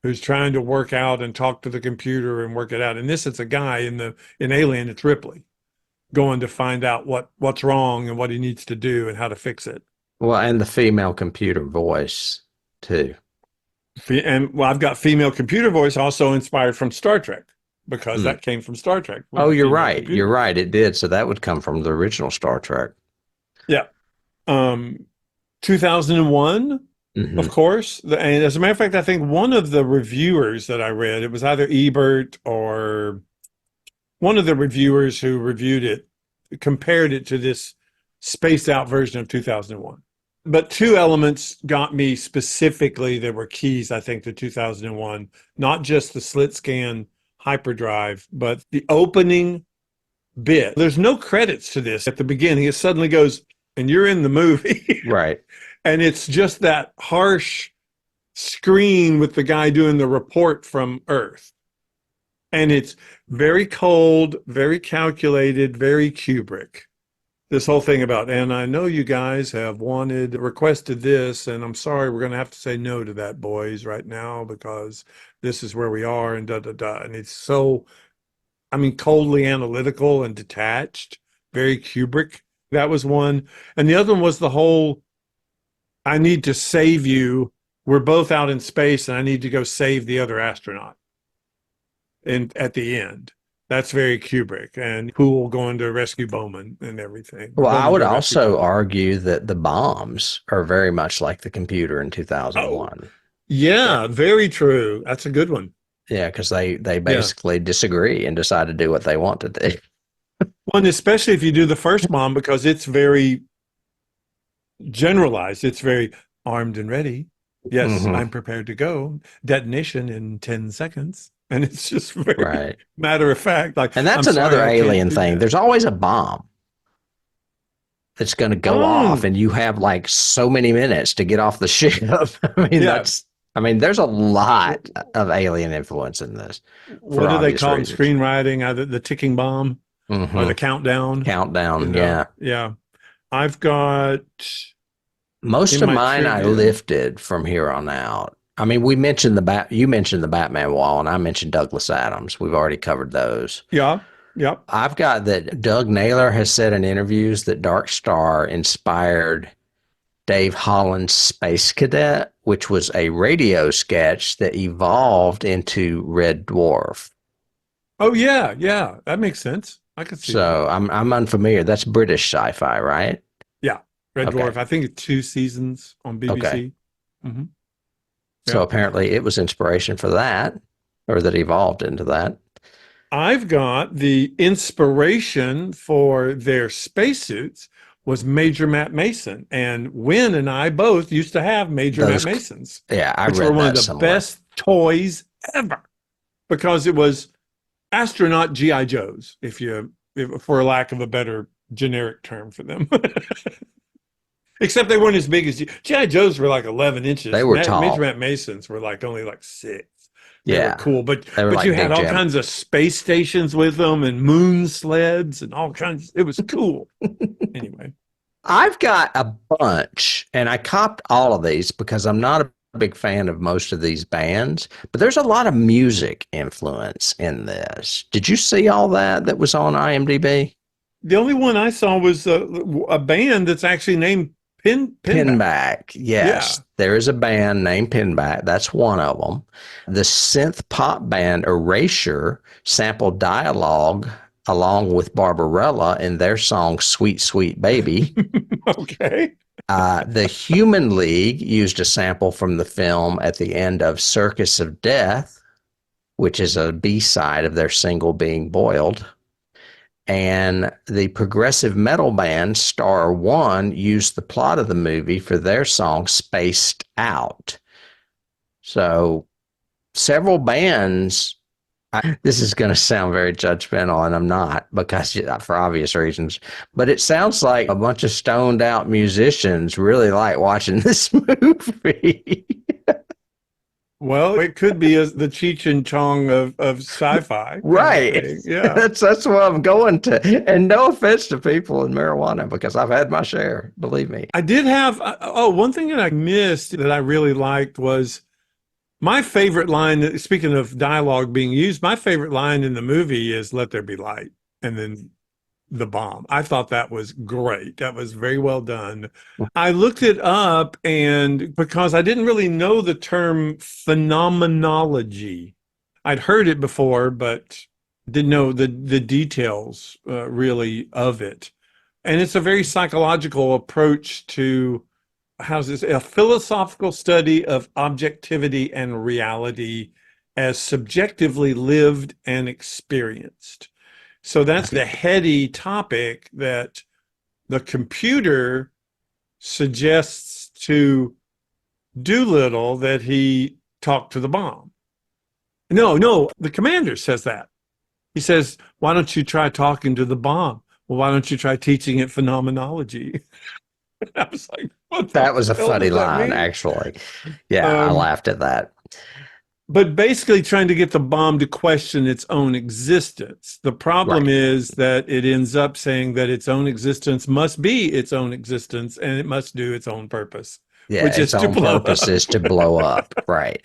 who's trying to work out and talk to the computer and work it out. And this, it's a guy in Alien, it's Ripley, going to find out what's wrong and what he needs to do and how to fix it. Well, and the female computer voice too. And well, I've got female computer voice also inspired from Star Trek, because that came from Star Trek. Oh, you're right. Computer. You're right. It did. So that would come from the original Star Trek. Yeah. 2001, of course. And as a matter of fact, I think one of the reviewers that I read, it was either Ebert or one of the reviewers who reviewed it, compared it to this spaced out version of 2001. But two elements got me specifically that were keys, I think, to 2001, not just the slit scan hyperdrive, but the opening bit, there's no credits to this at the beginning. It suddenly goes, and you're in the movie. Right. And it's just that harsh screen with the guy doing the report from Earth. And it's very cold, very calculated, very Kubrick. This whole thing about, and I know you guys have requested this, and I'm sorry, we're going to have to say no to that, boys, right now, because this is where we are, and da-da-da. And it's so, coldly analytical and detached, very Kubrick. That was one. And the other one was the whole, I need to save you. We're both out in space, and I need to go save the other astronaut. And at the end, that's very Kubrick, and Poole going to rescue Bowman and everything. Well, Bowman I would to rescue also Bowman. argue that the bombs are very much like the computer in 2001. Yeah, very true. That's a good one. Yeah, because they Yeah. basically disagree and decide to do what they want to do. Well, and especially if you do the first bomb, because it's very generalized. It's very armed and ready. Yes, Mhm. I'm prepared to go. Detonation in 10 seconds. And it's just very Right. matter of fact. Like, And that's I'm sorry, another I can't alien do thing. that. There's always a bomb that's going to go off, and you have like so many minutes to get off the ship. Yeah. There's a lot of alien influence in this. What do they obvious call it in reasons. screenwriting? Either the ticking bomb or Mhm. the countdown. Countdown, yeah. Yeah. I've got Most in of my mine I trivia. lifted from here on out. We mentioned you mentioned the Batman wall, and I mentioned Douglas Adams. We've already covered those. Yeah. Yep. I've got that Doug Naylor has said in interviews that Dark Star inspired Dave Holland's Space Cadet, which was a radio sketch that evolved into Red Dwarf. Oh yeah, yeah. That makes sense. I could see that. So I'm unfamiliar. That's British sci-fi, right? Yeah. Red Okay. Dwarf. I think it's 2 seasons on BBC. Okay. Mm-hmm. So Yeah. apparently it was inspiration for that, or that evolved into that. I've got the inspiration for their spacesuits was Major Matt Mason. And Wynn and I both used to have Major Those- Matt Masons, Yeah, I which read were one that of the somewhere. best toys ever, because it was astronaut GI Joes, if for lack of a better generic term for them. Except they weren't as big as GI Joes were like 11 inches. They were tall. Major Matt Masons were like only like 6. They Yeah. were cool, but They were like you had Big all Jim. kinds of space stations with them and moon sleds and all kinds. It was cool. Anyway, I've got a bunch, and I copped all of these because I'm not a big fan of most of these bands, but there's a lot of music influence in this. Did you see all that was on IMDb? the only one I saw was a band that's actually named Pinback. Pinback. Yes. Yeah. There is a band named Pinback. That's one of them. The synth pop band Erasure sampled dialogue along with Barbarella in their song Sweet Sweet Baby. Okay. The Human League used a sample from the film at the end of Circus of Death, which is a B-side of their single Being Boiled. And the progressive metal band Star One used the plot of the movie for their song Spaced Out. So several bands, this is going to sound very judgmental, and I'm not, because for obvious reasons, but it sounds like a bunch of stoned out musicians really like watching this movie. Well, it could be as the Cheech and Chong of sci-fi. Right. Yeah. That's what I'm going to. And no offense to people in marijuana, because I've had my share, believe me. I did have, one thing that I missed that I really liked was my favorite line. Speaking of dialogue being used, my favorite line in the movie is "Let there be light," and then the bomb. I thought that was great. That was very well done. I looked it up, and because I didn't really know the term phenomenology, I'd heard it before, but didn't know the details really of it. And it's a very psychological approach to a philosophical study of objectivity and reality as subjectively lived and experienced. So that's the heady topic that the computer suggests to Doolittle that he talk to the bomb. No, the commander says that. He says, why don't you try talking to the bomb? Well, why don't you try teaching it phenomenology? I was like, what the That was a hell funny does that line, mean? actually. Yeah, I Um, laughed at that. but basically trying to get the bomb to question its own existence. The problem Right. is that it ends up saying that its own existence must be its own existence and it must do its own purpose, Yeah, which its is to own blow purpose up. is to blow up. Right.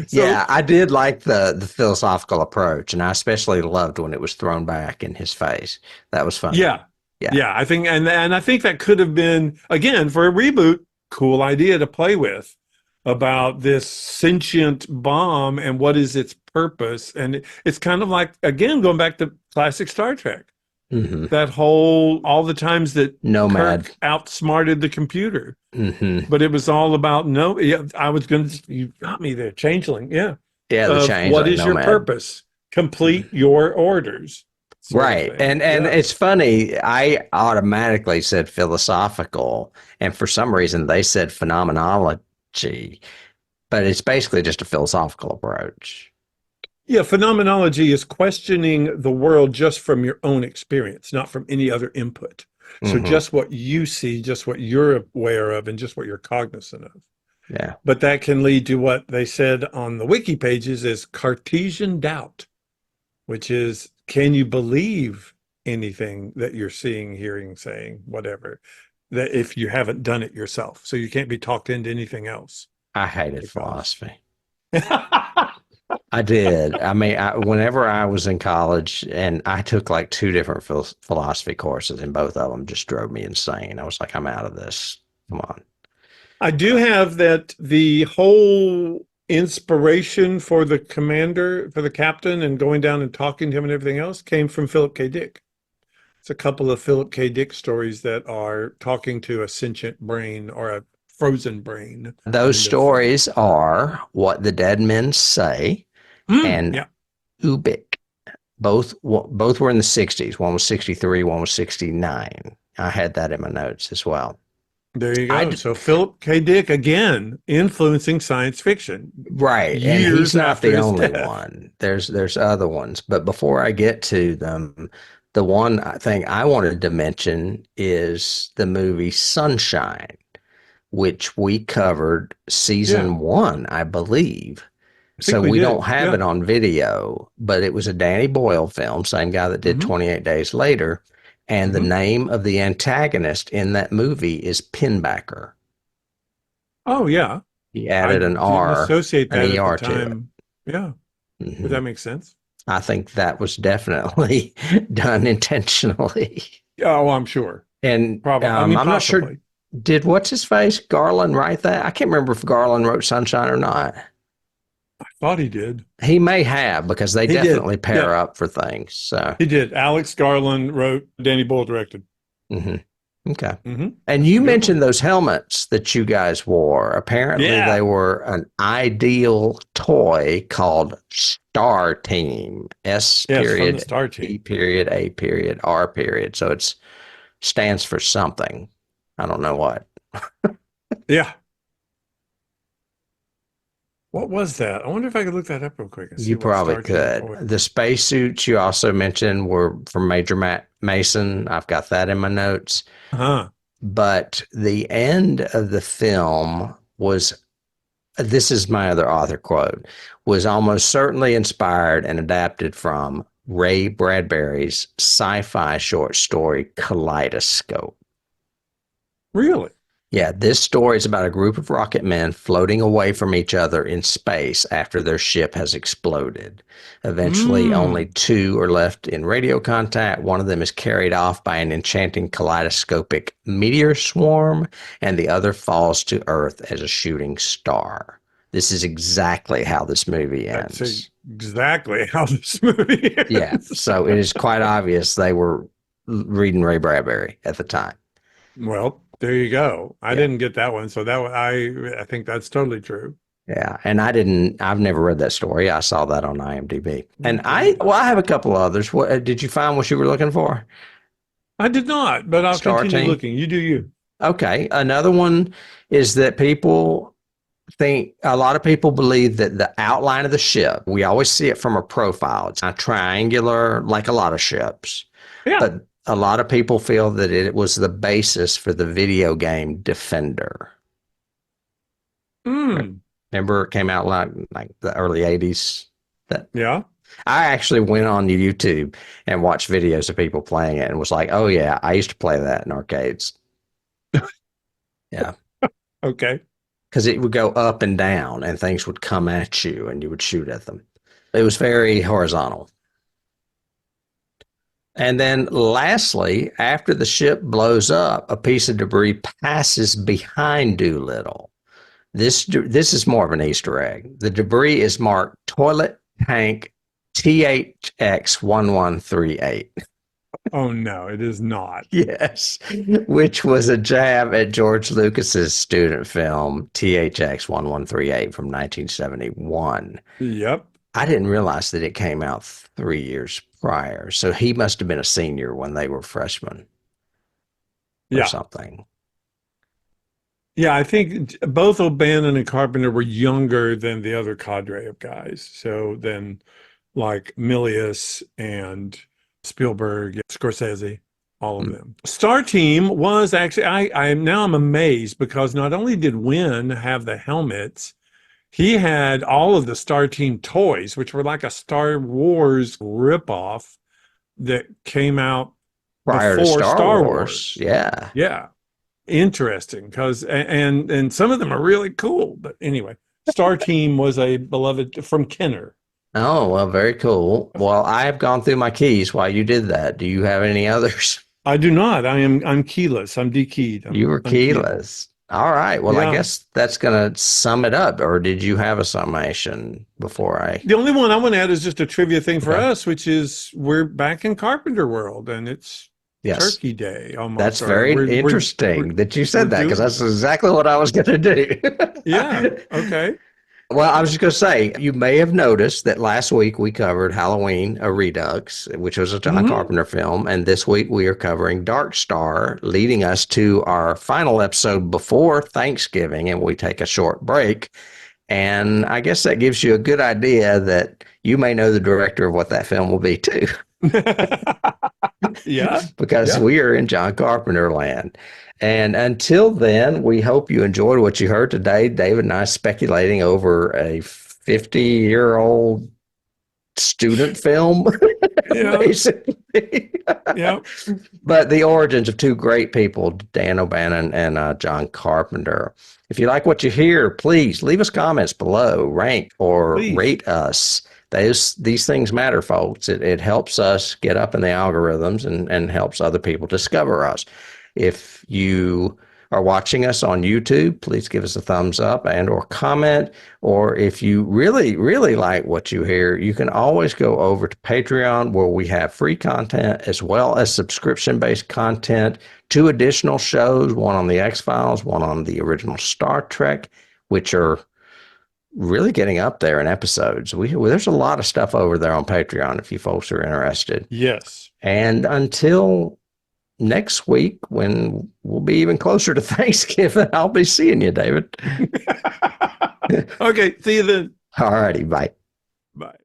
So, Yeah, I did like the philosophical approach, and I especially loved when it was thrown back in his face. That was funny. yeah, Yeah. yeah, I think, and I think that could have been, again, for a reboot, cool idea to play with about this sentient bomb and what is its purpose. And it's kind of like, again, going back to classic Star Trek, Hmm. that whole, all the times that Nomad. Kirk outsmarted the computer, Hmm. but it was all about, no, yeah, I was going to, you got me there, changeling, yeah, Yeah, the of what changeling is your nomad. purpose? Complete your orders, sort of Right. thing. And Yeah. it's funny, I automatically said philosophical, and for some reason they said phenomenology, but it's basically just a philosophical approach. Yeah, phenomenology is questioning the world just from your own experience, not from any other input. So Hmm. just what you see, just what you're aware of, and just what you're cognizant of. Yeah. But that can lead to what they said on the wiki pages is Cartesian doubt, which is, can you believe anything that you're seeing, hearing, saying, whatever, that if you haven't done it yourself? So you can't be talked into anything else I hated because philosophy. I did. I mean, whenever I was in college, and I took like two different philosophy courses, and both of them just drove me insane. I was like, I'm out of this. Come on. I do have that the whole inspiration for the commander, for the captain, and going down and talking to him and everything else came from Philip K. Dick. It's a couple of Philip K. Dick stories that are talking to a sentient brain or a frozen brain Those kind of thing. stories are What the Dead Men Say and Yeah, Ubik. Both were in the 60s. One was 63, one was 69. I had that in my notes as well. there you I go. d- So Philip K. Dick again influencing science fiction right, and he's years not after the his only death. one. There's other ones, but before I get to them, the one thing I wanted to mention is the movie Sunshine, which we covered Yeah, season one, I believe. I So think we we don't did. have Yeah. it on video, but it was a Danny Boyle film, same guy that did Hmm. 28 Days Later. And the Hmm. name of the antagonist in that movie is Pinbacker. Oh, yeah. He I added didn't associate an that at the ER to it. time. Yeah. Does Hmm. that make sense? I think that was definitely done intentionally. Oh, I'm sure. And Probably. I mean, I'm not sure, possibly. did what's his face, Garland, write that? I can't remember if Garland wrote Sunshine or not. I thought he did. He may have because they He did. definitely Yeah, pair up for things. So, he did. Alex Garland wrote, Danny Boyle directed. hmm. Okay. Hmm. And That's you a good one. mentioned those helmets that you guys wore. Apparently, they Yeah. were an ideal toy called Star Team. S Yes, from the period, Star T Team. period, A period, R period. So it's stands for something. I don't know what. Yeah. What was that? I wonder if I could look that up real quick and see You what probably Star Team could. toy. The spacesuits you also mentioned were from Major Mason. I've got that in my notes. Huh. But the end of the film was, this is my other author quote, was almost certainly inspired and adapted from Ray Bradbury's sci-fi short story Kaleidoscope. Really? Yeah, this story is about a group of rocket men floating away from each other in space after their ship has exploded. Eventually, only Mm. two are left in radio contact. One of them is carried off by an enchanting kaleidoscopic meteor swarm, and the other falls to Earth as a shooting star. This is exactly how this movie That's ends. exactly how this movie Yeah, ends. so it is quite obvious they were reading Ray Bradbury at the time. Well, there you go. I Yeah. didn't get that one, so I think that's totally true. Yeah, and I've never read that story. I saw that on IMDb. And Okay. I have a couple others. What did you find what you were looking for? I did not, but I'll Star continue Team. looking. You do you. Okay. Another one is that people think a lot of people believe that the outline of the ship, we always see it from a profile. It's not triangular like a lot of ships. Yeah. But a lot of people feel that it was the basis for the video game Defender. Remember it came out like the early 80s? Yeah. I actually went on YouTube and watched videos of people playing it and was like, oh, yeah, I used to play that in arcades. Yeah. Okay. Because it would go up and down and things would come at you and you would shoot at them. It was very horizontal. And then lastly, after the ship blows up, a piece of debris passes behind Doolittle. This is more of an Easter egg. The debris is marked Toilet Tank THX1138. Oh, no, it is not. Yes, which was a jab at George Lucas's student film THX1138 from 1971. Yep. I didn't realize that it came out 3 years prior. So he must have been a senior when they were freshmen or something. Yeah, I think both O'Bannon and Carpenter were younger than the other cadre of guys. So then like Milius and Spielberg, Scorsese, all of them. Star Team was actually, I'm amazed because not only did Wynn have the helmets, he had all of the Star Team toys, which were like a Star Wars ripoff that came out prior before to Star Wars. Yeah. Yeah. Interesting, because and some of them are really cool. But anyway, Star Team was a beloved from Kenner. Oh, well, very cool. Well, I have gone through my keys while you did that. Do you have any others? I do not. I'm keyless. I'm dekeyed. You were keyless. All right. Well, I guess that's going to sum it up. Or did you have a summation before I? The only one I want to add is just a trivia thing for us, which is we're back in Carpenter world, and it's Turkey Day almost. That's very interesting that you said that, because that's exactly what I was going to do. Yeah. Okay. Well, I was just going to say, you may have noticed that last week we covered Halloween, a Redux, which was a John Carpenter film. And this week we are covering Dark Star, leading us to our final episode before Thanksgiving. And we take a short break. And I guess that gives you a good idea that you may know the director of what that film will be too. Yeah. Because we are in John Carpenter land. And until then, we hope you enjoyed what you heard today. David and I speculating over a 50-year-old student film, basically. Yeah. But the origins of two great people, Dan O'Bannon and John Carpenter. If you like what you hear, please leave us comments below, rank or rate us. These things matter, folks. It helps us get up in the algorithms and helps other people discover us. If you are watching us on YouTube, please give us a thumbs up and or comment. Or if you really, really like what you hear, you can always go over to Patreon, where we have free content as well as subscription-based content, 2 additional shows, one on the X-Files, one on the original Star Trek, which are really getting up there in episodes. There's a lot of stuff over there on Patreon if you folks are interested. Yes. And until next week, when we'll be even closer to Thanksgiving, I'll be seeing you, David. Okay, see you then. All righty, bye. Bye.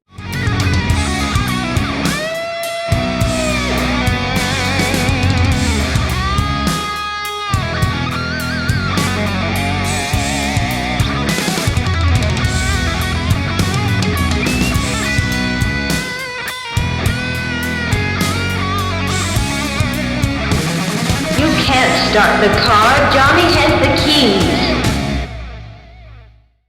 You can't start the car. Johnny has the keys.